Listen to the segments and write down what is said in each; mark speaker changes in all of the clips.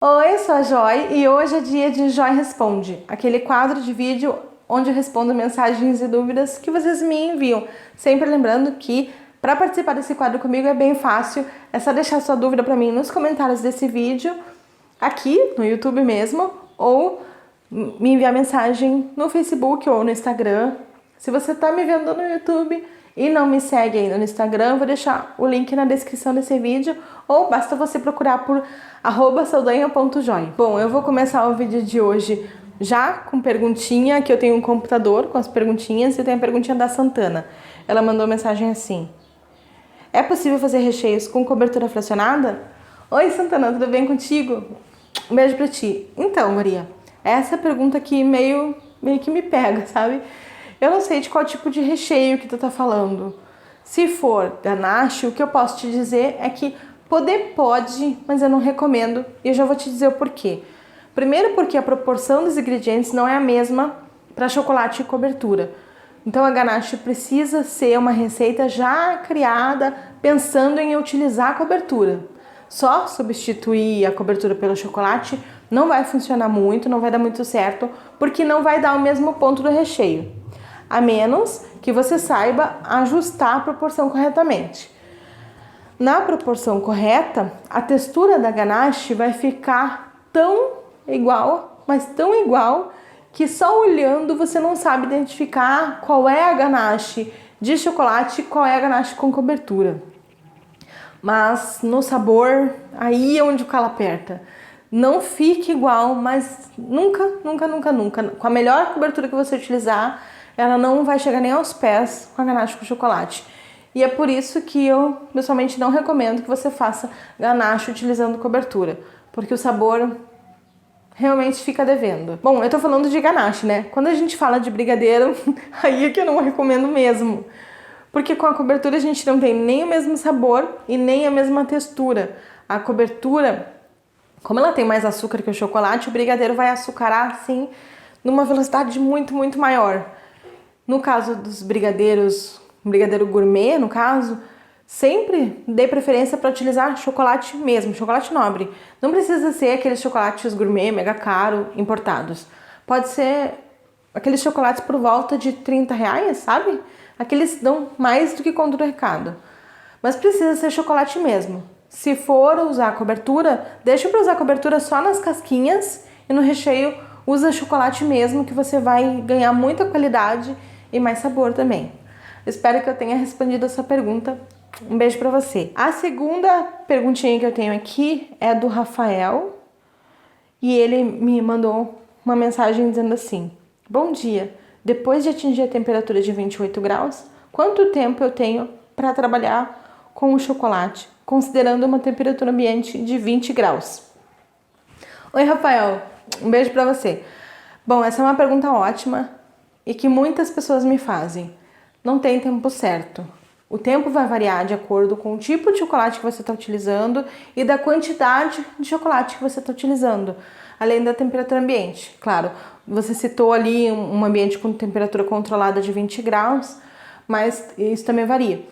Speaker 1: Oi, sou a Joy e hoje é dia de Joy Responde, aquele quadro de vídeo onde eu respondo mensagens e dúvidas que vocês me enviam. Sempre lembrando que para participar desse quadro comigo é bem fácil, é só deixar sua dúvida para mim nos comentários desse vídeo, aqui no YouTube mesmo, ou me enviar mensagem no Facebook ou no Instagram. Se você está me vendo no YouTube e não me segue ainda no Instagram, eu vou deixar o link na descrição desse vídeo, ou basta você procurar por @saldanha.joy. Bom, eu vou começar o vídeo de hoje já com perguntinha, que eu tenho um computador com as perguntinhas e tem a perguntinha da Santana. Ela mandou mensagem assim: é possível fazer recheios com cobertura fracionada? Oi, Santana, tudo bem contigo? Um beijo pra ti. Então, Maria, essa pergunta aqui meio que me pega, sabe? Eu não sei de qual tipo de recheio que tu tá falando. Se for ganache, o que eu posso te dizer é que poder pode, mas eu não recomendo, e eu já vou te dizer o porquê. Primeiro porque a proporção dos ingredientes não é a mesma para chocolate e cobertura. Então a ganache precisa ser uma receita já criada pensando em utilizar a cobertura. Só substituir a cobertura pelo chocolate não vai funcionar muito, não vai dar muito certo, porque não vai dar o mesmo ponto do recheio, a menos que você saiba ajustar a proporção corretamente. Na proporção correta, a textura da ganache vai ficar tão igual, mas tão igual, que só olhando você não sabe identificar qual é a ganache de chocolate e qual é a ganache com cobertura. Mas no sabor, aí é onde o calo aperta. Não fique igual, mas nunca, com a melhor cobertura que você utilizar, ela não vai chegar nem aos pés com a ganache com chocolate. E é por isso que eu, pessoalmente, não recomendo que você faça ganache utilizando cobertura, porque o sabor realmente fica devendo. Bom, eu tô falando de ganache, né? Quando a gente fala de brigadeiro, aí é que eu não recomendo mesmo, porque com a cobertura a gente não tem nem o mesmo sabor e nem a mesma textura. A cobertura, como ela tem mais açúcar que o chocolate, o brigadeiro vai açucarar assim numa velocidade muito maior. No caso dos brigadeiros, brigadeiro gourmet, no caso, sempre dê preferência para utilizar chocolate mesmo, chocolate nobre. Não precisa ser aqueles chocolates gourmet mega caro, importados. Pode ser aqueles chocolates por volta de R$ 30, sabe? Aqueles dão mais do que conta do recado. Mas precisa ser chocolate mesmo. Se for usar cobertura, deixa para usar cobertura só nas casquinhas e no recheio usa chocolate mesmo, que você vai ganhar muita qualidade e mais sabor também. Espero que eu tenha respondido a sua pergunta. Um beijo para você. A segunda perguntinha que eu tenho aqui é do Rafael e ele me mandou uma mensagem dizendo assim: bom dia, depois de atingir a temperatura de 28 graus, quanto tempo eu tenho para trabalhar com o chocolate, considerando uma temperatura ambiente de 20 graus? Oi, Rafael, um beijo para você. Bom, essa é uma pergunta ótima e que muitas pessoas me fazem. Não tem tempo certo. O tempo vai variar de acordo com o tipo de chocolate que você está utilizando e da quantidade de chocolate que você está utilizando, além da temperatura ambiente. Claro, você citou ali um ambiente com temperatura controlada de 20 graus, mas isso também varia.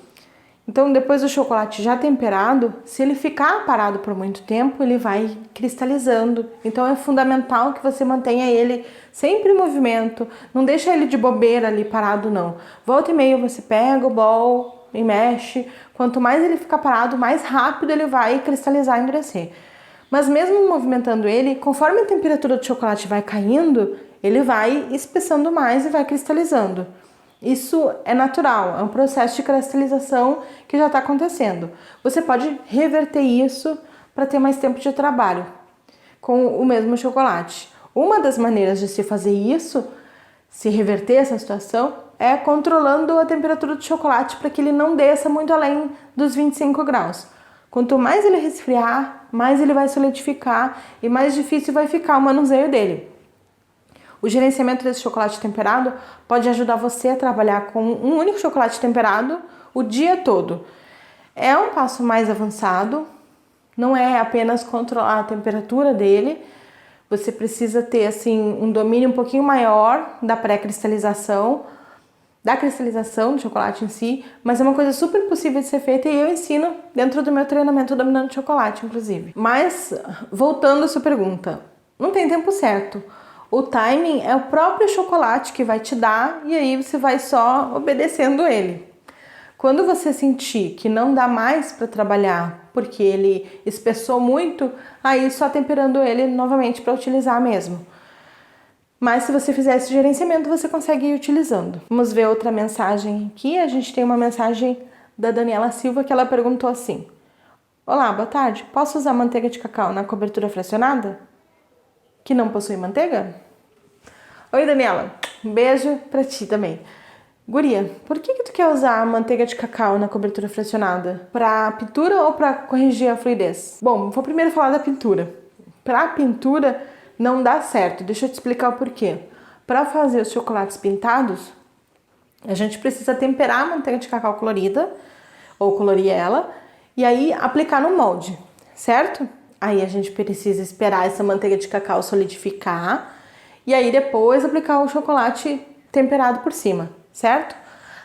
Speaker 1: Então, depois do chocolate já temperado, se ele ficar parado por muito tempo, ele vai cristalizando. Então, é fundamental que você mantenha ele sempre em movimento. Não deixa ele de bobeira ali parado, não. Volta e meia você pega o bol e mexe. Quanto mais ele ficar parado, mais rápido ele vai cristalizar e endurecer. Mas mesmo movimentando ele, conforme a temperatura do chocolate vai caindo, ele vai espessando mais e vai cristalizando. Isso é natural, é um processo de cristalização que já está acontecendo. Você pode reverter isso para ter mais tempo de trabalho com o mesmo chocolate. Uma das maneiras de se fazer isso, se reverter essa situação, é controlando a temperatura do chocolate para que ele não desça muito além dos 25 graus. Quanto mais ele resfriar, mais ele vai solidificar e mais difícil vai ficar o manuseio dele. O gerenciamento desse chocolate temperado pode ajudar você a trabalhar com um único chocolate temperado o dia todo. É um passo mais avançado, não é apenas controlar a temperatura dele, você precisa ter assim um domínio um pouquinho maior da pré-cristalização, da cristalização do chocolate em si, mas é uma coisa super possível de ser feita e eu ensino dentro do meu treinamento Dominando Chocolate, inclusive. Mas, voltando à sua pergunta, não tem tempo certo. O timing é o próprio chocolate que vai te dar e aí você vai só obedecendo ele. Quando você sentir que não dá mais para trabalhar porque ele espessou muito, aí só temperando ele novamente para utilizar mesmo. Mas se você fizer esse gerenciamento, você consegue ir utilizando. Vamos ver outra mensagem aqui. A gente tem uma mensagem da Daniela Silva que ela perguntou assim: olá, boa tarde. Posso usar manteiga de cacau na cobertura fracionada que não possui manteiga? Oi, Daniela. Um beijo pra ti também. Guria, por que tu quer usar a manteiga de cacau na cobertura fracionada? Pra pintura ou pra corrigir a fluidez? Bom, vou primeiro falar da pintura. Pra pintura não dá certo. Deixa eu te explicar o porquê. Pra fazer os chocolates pintados, a gente precisa temperar a manteiga de cacau colorida, ou colorir ela, e aí aplicar no molde, certo? Aí a gente precisa esperar essa manteiga de cacau solidificar, e aí depois aplicar o chocolate temperado por cima, certo?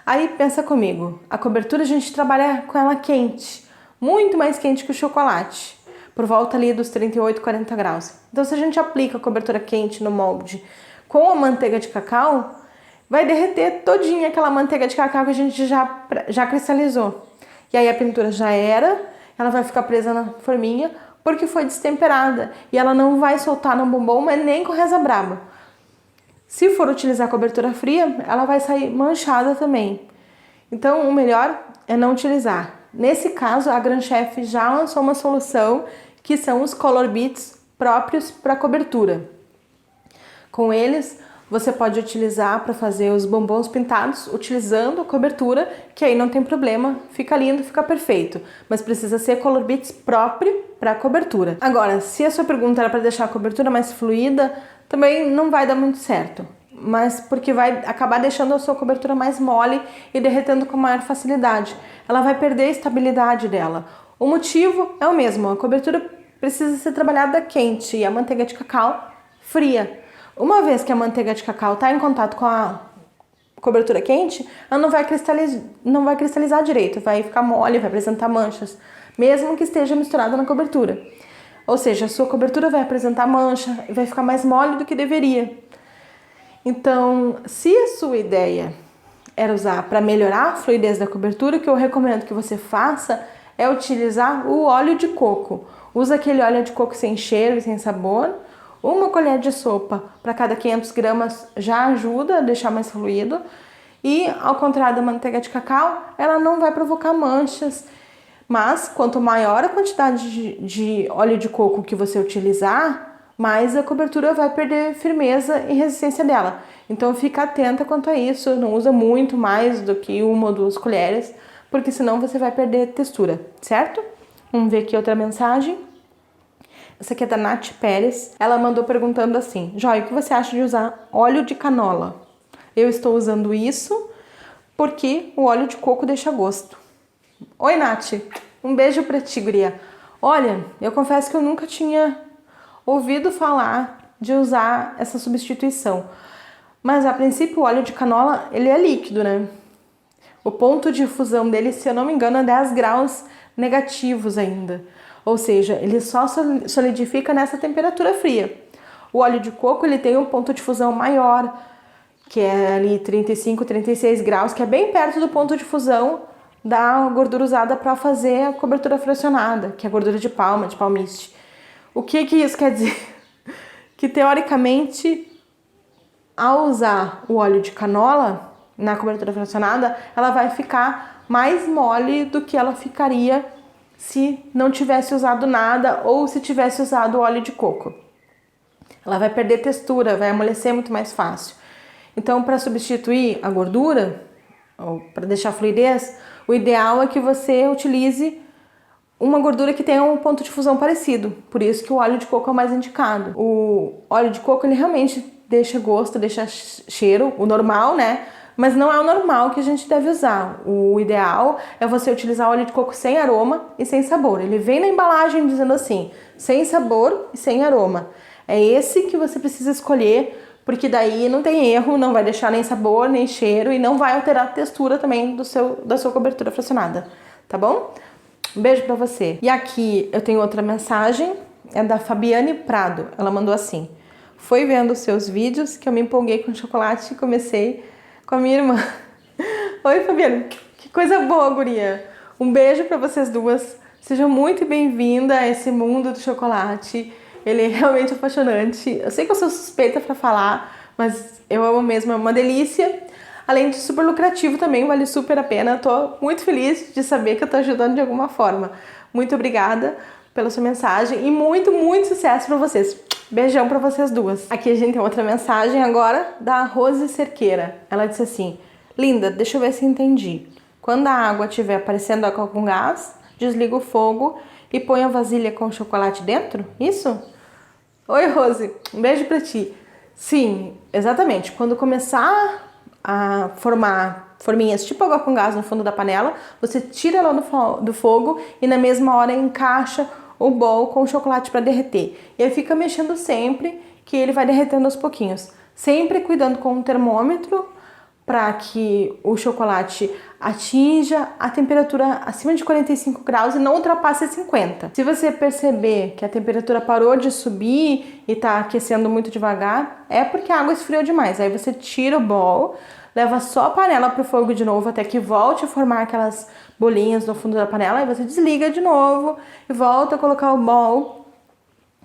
Speaker 1: Aí pensa comigo, a cobertura a gente trabalha com ela quente, muito mais quente que o chocolate, por volta ali dos 38, 40 graus. Então se a gente aplica a cobertura quente no molde com a manteiga de cacau, vai derreter todinha aquela manteiga de cacau que a gente já cristalizou. E aí a pintura já era, ela vai ficar presa na forminha porque foi destemperada e ela não vai soltar no bombom, mas nem com reza braba. Se for utilizar cobertura fria, ela vai sair manchada também. Então, o melhor é não utilizar. Nesse caso, a Grand Chef já lançou uma solução que são os Color Beads próprios para cobertura. Com eles, você pode utilizar para fazer os bombons pintados utilizando a cobertura, que aí não tem problema, fica lindo, fica perfeito. Mas precisa ser Color Beads próprio para cobertura. Agora, se a sua pergunta era para deixar a cobertura mais fluida, também não vai dar muito certo, mas porque vai acabar deixando a sua cobertura mais mole e derretendo com maior facilidade. Ela vai perder a estabilidade dela. O motivo é o mesmo, a cobertura precisa ser trabalhada quente e a manteiga de cacau fria. Uma vez que a manteiga de cacau está em contato com a cobertura quente, ela não vai cristalizar direito, vai ficar mole, vai apresentar manchas, mesmo que esteja misturada na cobertura. Ou seja, a sua cobertura vai apresentar mancha e vai ficar mais mole do que deveria. Então, se a sua ideia era usar para melhorar a fluidez da cobertura, o que eu recomendo que você faça é utilizar o óleo de coco. Usa aquele óleo de coco sem cheiro e sem sabor. Uma colher de sopa para cada 500 gramas já ajuda a deixar mais fluido. E, ao contrário da manteiga de cacau, ela não vai provocar manchas. Mas, quanto maior a quantidade de óleo de coco que você utilizar, mais a cobertura vai perder firmeza e resistência dela. Então, fica atenta quanto a isso. Não usa muito mais do que 1 ou 2 colheres, porque senão você vai perder textura, certo? Vamos ver aqui outra mensagem. Essa aqui é da Nath Pérez. Ela mandou perguntando assim: Joy, o que você acha de usar óleo de canola? Eu estou usando isso porque o óleo de coco deixa gosto. Oi, Nath. Um beijo pra ti, guria. Olha, eu confesso que eu nunca tinha ouvido falar de usar essa substituição. Mas, a princípio, o óleo de canola, ele é líquido, né? O ponto de fusão dele, se eu não me engano, é 10 graus negativos ainda. Ou seja, ele só solidifica nessa temperatura fria. O óleo de coco, ele tem um ponto de fusão maior, que é ali 35, 36 graus, que é bem perto do ponto de fusão da gordura usada para fazer a cobertura fracionada, que é a gordura de palma, de palmiste. O que isso quer dizer? Que, teoricamente, ao usar o óleo de canola na cobertura fracionada, ela vai ficar mais mole do que ela ficaria se não tivesse usado nada ou se tivesse usado óleo de coco. Ela vai perder textura, vai amolecer muito mais fácil. Então, para substituir a gordura, ou para deixar fluidez, o ideal é que você utilize uma gordura que tenha um ponto de fusão parecido. Por isso que o óleo de coco é o mais indicado. O óleo de coco, ele realmente deixa gosto, deixa cheiro, o normal, né? Mas não é o normal que a gente deve usar. O ideal é você utilizar óleo de coco sem aroma e sem sabor. Ele vem na embalagem dizendo assim, sem sabor e sem aroma. É esse que você precisa escolher porque daí não tem erro, não vai deixar nem sabor, nem cheiro e não vai alterar a textura também da sua cobertura fracionada, tá bom? Um beijo pra você. E aqui eu tenho outra mensagem, é da Fabiane Prado. Ela mandou assim: foi vendo os seus vídeos que eu me empolguei com chocolate e comecei com a minha irmã. Oi, Fabiane, que coisa boa, guria. Um beijo pra vocês duas. Seja muito bem-vinda a esse mundo do chocolate. Ele é realmente apaixonante. Eu sei que eu sou suspeita pra falar, mas eu amo mesmo, é uma delícia. Além de super lucrativo também, vale super a pena. Tô muito feliz de saber que eu tô ajudando de alguma forma. Muito obrigada pela sua mensagem e muito, muito sucesso pra vocês. Beijão pra vocês duas. Aqui a gente tem outra mensagem agora da Rose Cerqueira. Ela disse assim: linda, deixa eu ver se entendi. Quando a água estiver aparecendo água com gás, desliga o fogo e põe a vasilha com chocolate dentro? Isso? Oi, Rose. Um beijo pra ti. Sim, exatamente. Quando começar a formar forminhas tipo água com gás no fundo da panela, você tira ela do fogo e na mesma hora encaixa o bowl com o chocolate para derreter. E aí fica mexendo sempre que ele vai derretendo aos pouquinhos. Sempre cuidando com um termômetro para que o chocolate atinja a temperatura acima de 45 graus e não ultrapasse 50. Se você perceber que a temperatura parou de subir e está aquecendo muito devagar, é porque a água esfriou demais. Aí você tira o bowl, leva só a panela para o fogo de novo até que volte a formar aquelas bolinhas no fundo da panela, aí você desliga de novo e volta a colocar o bowl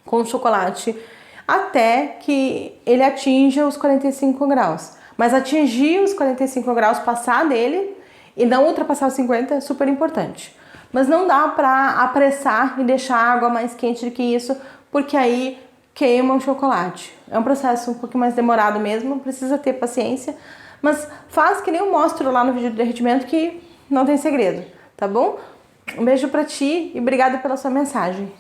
Speaker 1: com o chocolate até que ele atinja os 45 graus. Mas atingir os 45 graus, passar dele e não ultrapassar os 50 é super importante. Mas não dá para apressar e deixar a água mais quente do que isso, porque aí queima o chocolate. É um processo um pouquinho mais demorado mesmo, precisa ter paciência, mas faz que nem eu mostro lá no vídeo de derretimento que não tem segredo, tá bom? Um beijo pra ti e obrigada pela sua mensagem.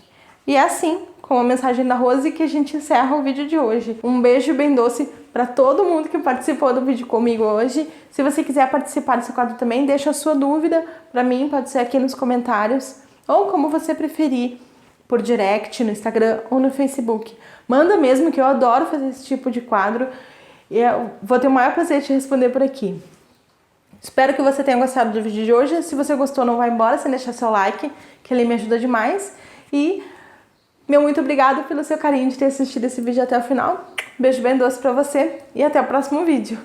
Speaker 1: E é assim, com a mensagem da Rose, que a gente encerra o vídeo de hoje. Um beijo bem doce para todo mundo que participou do vídeo comigo hoje. Se você quiser participar desse quadro também, deixa a sua dúvida para mim, pode ser aqui nos comentários, ou como você preferir, por direct, no Instagram ou no Facebook. Manda mesmo, que eu adoro fazer esse tipo de quadro e eu vou ter o maior prazer de te responder por aqui. Espero que você tenha gostado do vídeo de hoje. Se você gostou, não vai embora sem deixar seu like, que ele me ajuda demais. E meu muito obrigado pelo seu carinho de ter assistido esse vídeo até o final. Beijo bem doce pra você e até o próximo vídeo.